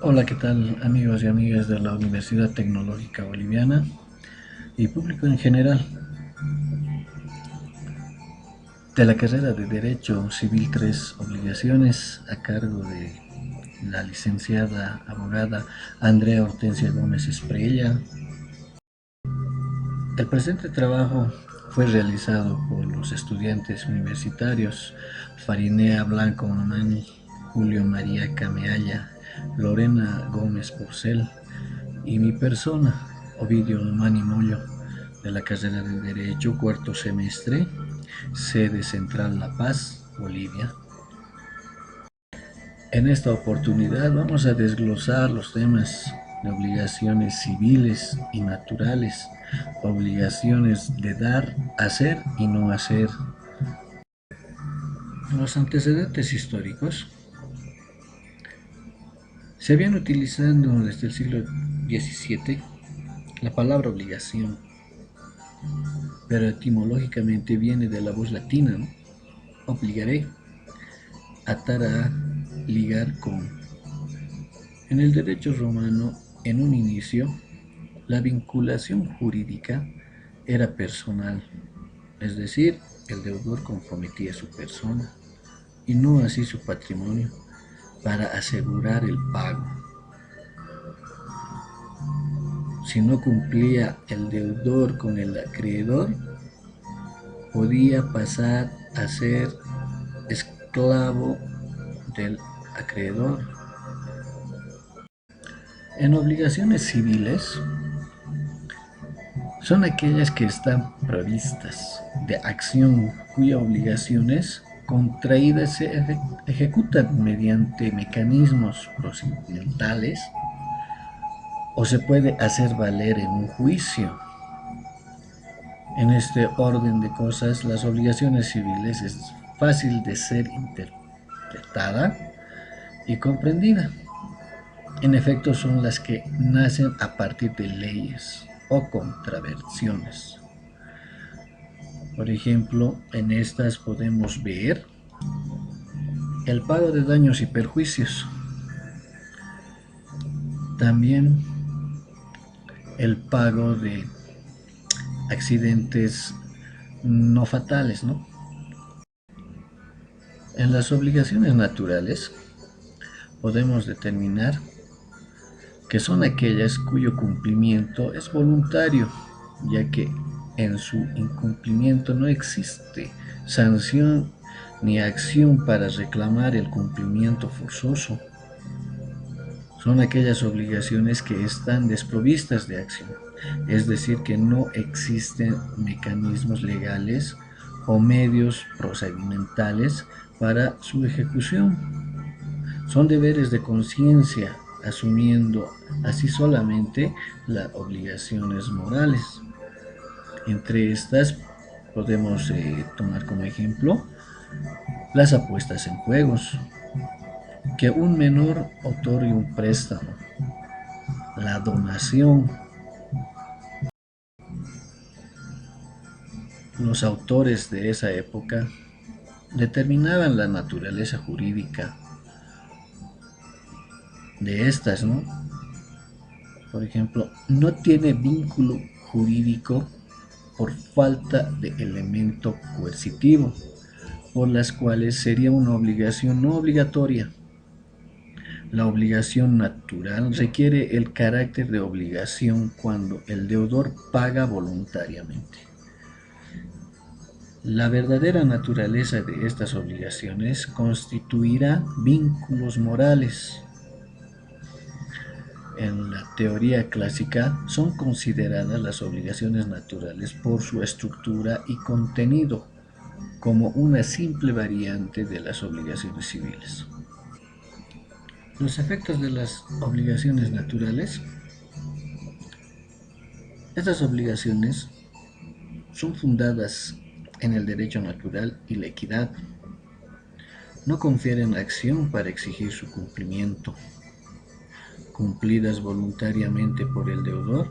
Hola, ¿qué tal amigos y amigas de la Universidad Tecnológica Boliviana y público en general? De la carrera de Derecho Civil 3 Obligaciones a cargo de la licenciada abogada Andrea Hortensia Gómez Espriella. El presente trabajo fue realizado por los estudiantes universitarios Farinea Blanco Mamani, Julio María Camealla, Lorena Gómez Porcel y mi persona, Ovidio Mani Mollo, de la carrera de Derecho, cuarto semestre, sede central La Paz, Bolivia. En esta oportunidad vamos a desglosar los temas de obligaciones civiles y naturales, obligaciones de dar, hacer y no hacer. Los antecedentes históricos se habían utilizando desde el siglo XVII la palabra obligación, pero etimológicamente viene de la voz latina, ¿no? Obligaré, atar a, ligar con. En el derecho romano, en un inicio, la vinculación jurídica era personal, es decir, el deudor comprometía su persona y no así su patrimonio para asegurar el pago. Si no cumplía el deudor con el acreedor, podía pasar a ser esclavo del acreedor. En obligaciones civiles son aquellas que están previstas de acción cuyas obligaciones contraídas se ejecutan mediante mecanismos procedimentales o se puede hacer valer en un juicio. En este orden de cosas, las obligaciones civiles es fácil de ser interpretada y comprendida. En efecto, son las que nacen a partir de leyes o contravenciones. Por ejemplo, en estas podemos ver el pago de daños y perjuicios, también el pago de accidentes no fatales, ¿no? En las obligaciones naturales podemos determinar que son aquellas cuyo cumplimiento es voluntario, ya que en su incumplimiento no existe sanción ni acción para reclamar el cumplimiento forzoso. Son aquellas obligaciones que están desprovistas de acción, es decir, que no existen mecanismos legales o medios procedimentales para su ejecución. Son deberes de conciencia, asumiendo así solamente las obligaciones morales. Entre estas podemos tomar como ejemplo las apuestas en juegos, que un menor otorgue un préstamo, la donación. Los autores de esa época determinaban la naturaleza jurídica de estas, ¿no? Por ejemplo, no tiene vínculo jurídico por falta de elemento coercitivo, por las cuales sería una obligación no obligatoria. La obligación natural requiere el carácter de obligación cuando el deudor paga voluntariamente. La verdadera naturaleza de estas obligaciones constituirá vínculos morales. En la teoría clásica son consideradas las obligaciones naturales por su estructura y contenido como una simple variante de las obligaciones civiles. Los efectos de las obligaciones naturales. Estas obligaciones son fundadas en el derecho natural y la equidad. No confieren acción para exigir su cumplimiento. Cumplidas voluntariamente por el deudor,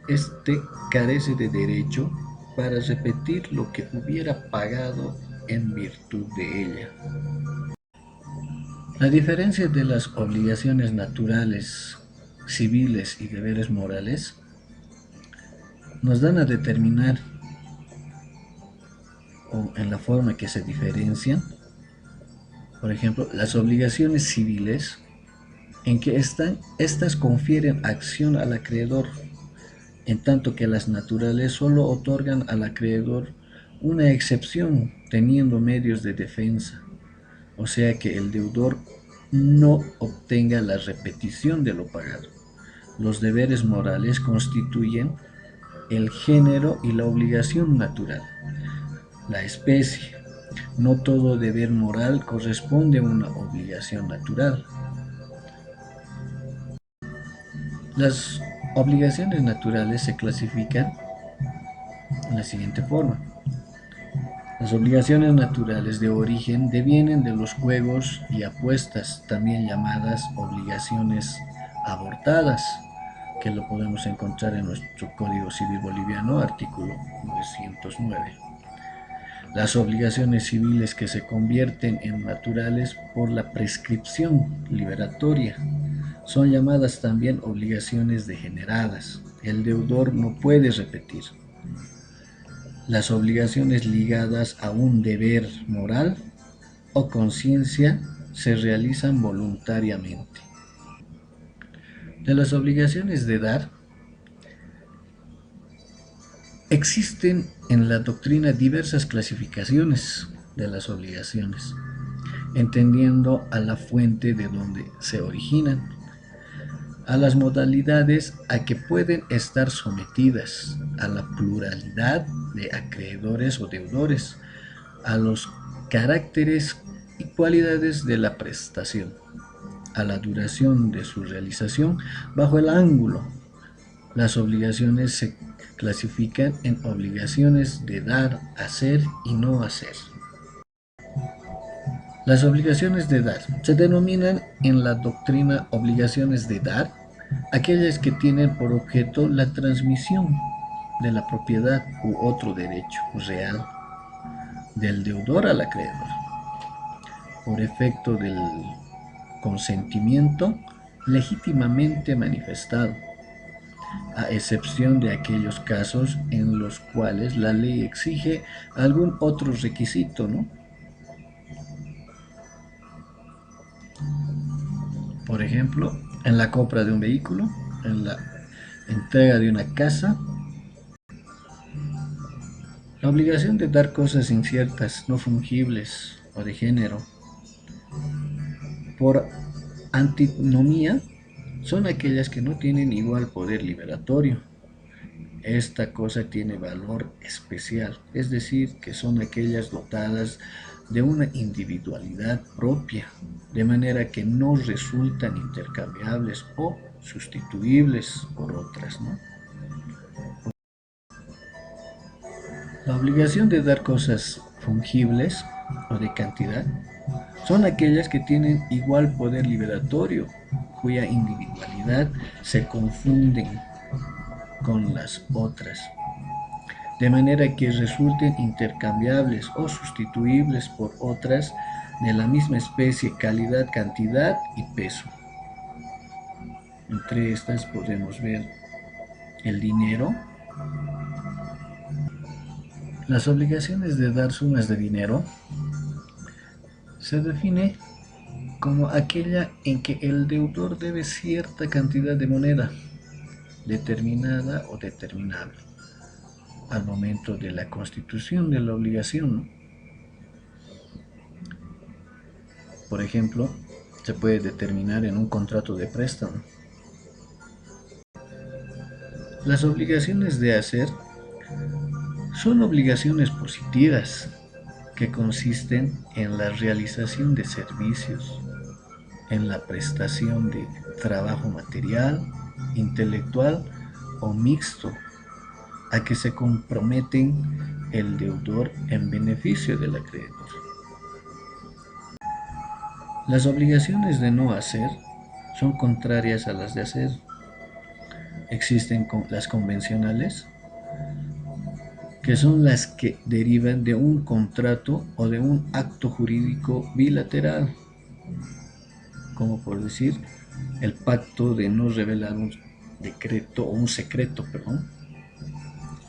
este carece de derecho para repetir lo que hubiera pagado en virtud de ella. La diferencia de las obligaciones naturales, civiles y deberes morales nos dan a determinar o en la forma que se diferencian, por ejemplo, las obligaciones civiles en que estas confieren acción al acreedor, en tanto que las naturales solo otorgan al acreedor una excepción teniendo medios de defensa, o sea que el deudor no obtenga la repetición de lo pagado. Los deberes morales constituyen el género y la obligación natural, la especie. No todo deber moral corresponde a una obligación natural. Las obligaciones naturales se clasifican en la siguiente forma. Las obligaciones naturales de origen devienen de los juegos y apuestas, también llamadas obligaciones abortadas, que lo podemos encontrar en nuestro Código Civil Boliviano, artículo 909. Las obligaciones civiles que se convierten en naturales por la prescripción liberatoria son llamadas también obligaciones degeneradas. El deudor no puede repetir. Las obligaciones ligadas a un deber moral o conciencia se realizan voluntariamente. De las obligaciones de dar, existen en la doctrina diversas clasificaciones de las obligaciones, entendiendo a la fuente de donde se originan, a las modalidades a que pueden estar sometidas, a la pluralidad de acreedores o deudores, a los caracteres y cualidades de la prestación, a la duración de su realización bajo el ángulo. Las obligaciones se clasifican en obligaciones de dar, hacer y no hacer. Las obligaciones de dar se denominan en la doctrina obligaciones de dar aquellas que tienen por objeto la transmisión de la propiedad u otro derecho real del deudor al acreedor, por efecto del consentimiento legítimamente manifestado, a excepción de aquellos casos en los cuales la ley exige algún otro requisito, ¿no? Por ejemplo, en la compra de un vehículo, en la entrega de una casa, la obligación de dar cosas inciertas, no fungibles o de género, por antinomía, son aquellas que no tienen igual poder liberatorio. Esta cosa tiene valor especial, es decir, que son aquellas dotadas de una individualidad propia, de manera que no resultan intercambiables o sustituibles por otras, ¿no? La obligación de dar cosas fungibles o de cantidad son aquellas que tienen igual poder liberatorio, cuya individualidad se confunden con las otras, de manera que resulten intercambiables o sustituibles por otras de la misma especie, calidad, cantidad y peso. Entre estas podemos ver el dinero. Las obligaciones de dar sumas de dinero se define como aquella en que el deudor debe cierta cantidad de moneda, determinada o determinable, al momento de la constitución de la obligación. Por ejemplo, se puede determinar en un contrato de préstamo. Las obligaciones de hacer son obligaciones positivas que consisten en la realización de servicios, en la prestación de trabajo material, intelectual o mixto, a que se comprometen el deudor en beneficio del acreedor. Las obligaciones de no hacer son contrarias a las de hacer. Existen las convencionales, que son las que derivan de un contrato o de un acto jurídico bilateral. como por decir el pacto de no revelar un decreto o un secreto, perdón,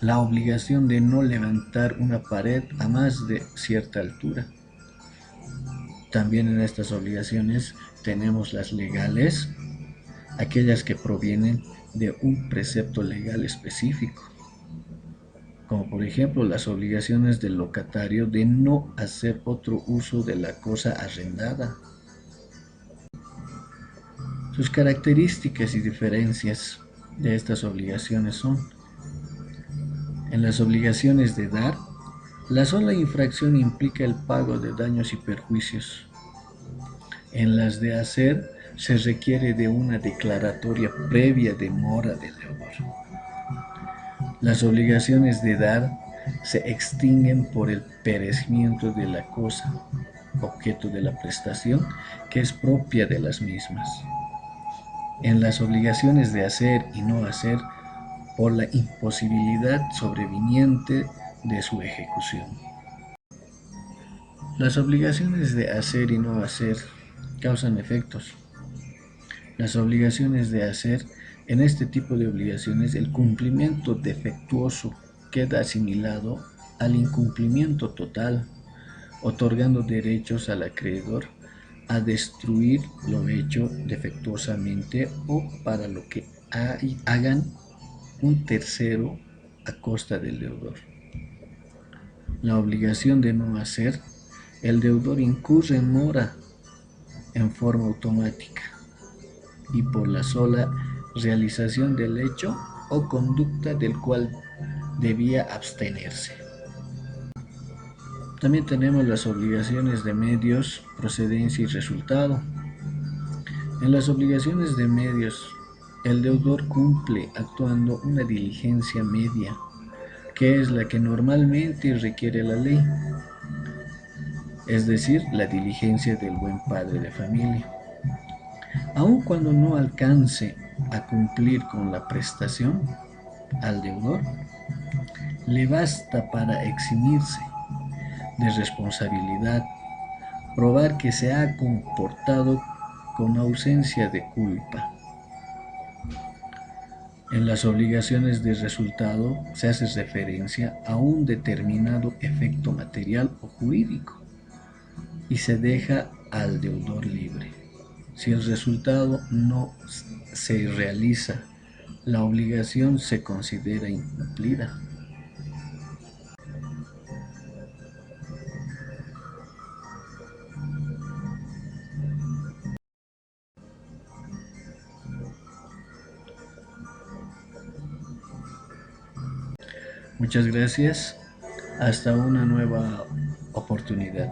la obligación de no levantar una pared a más de cierta altura. También en estas obligaciones tenemos las legales, aquellas que provienen de un precepto legal específico, como por ejemplo las obligaciones del locatario de no hacer otro uso de la cosa arrendada. Sus características y diferencias de estas obligaciones son: en las obligaciones de dar, la sola infracción implica el pago de daños y perjuicios. En las de hacer, se requiere de una declaratoria previa de mora del deudor. Las obligaciones de dar se extinguen por el perecimiento de la cosa, objeto de la prestación, que es propia de las mismas. En las obligaciones de hacer y no hacer, por la imposibilidad sobreviniente de su ejecución. Las obligaciones de hacer y no hacer causan efectos. Las obligaciones de hacer, en este tipo de obligaciones, el cumplimiento defectuoso queda asimilado al incumplimiento total, otorgando derechos al acreedor a destruir lo hecho defectuosamente o para lo que hagan un tercero a costa del deudor. La obligación de no hacer, el deudor incurre en mora en forma automática y por la sola realización del hecho o conducta del cual debía abstenerse. También tenemos las obligaciones de medios, procedencia y resultado. En las obligaciones de medios, el deudor cumple actuando una diligencia media, que es la que normalmente requiere la ley, es decir, la diligencia del buen padre de familia. Aun cuando no alcance a cumplir con la prestación, al deudor le basta para eximirse de responsabilidad probar que se ha comportado con ausencia de culpa. En las obligaciones de resultado se hace referencia a un determinado efecto material o jurídico y se deja al deudor libre. Si el resultado no se realiza, la obligación se considera incumplida. Muchas gracias. Hasta una nueva oportunidad.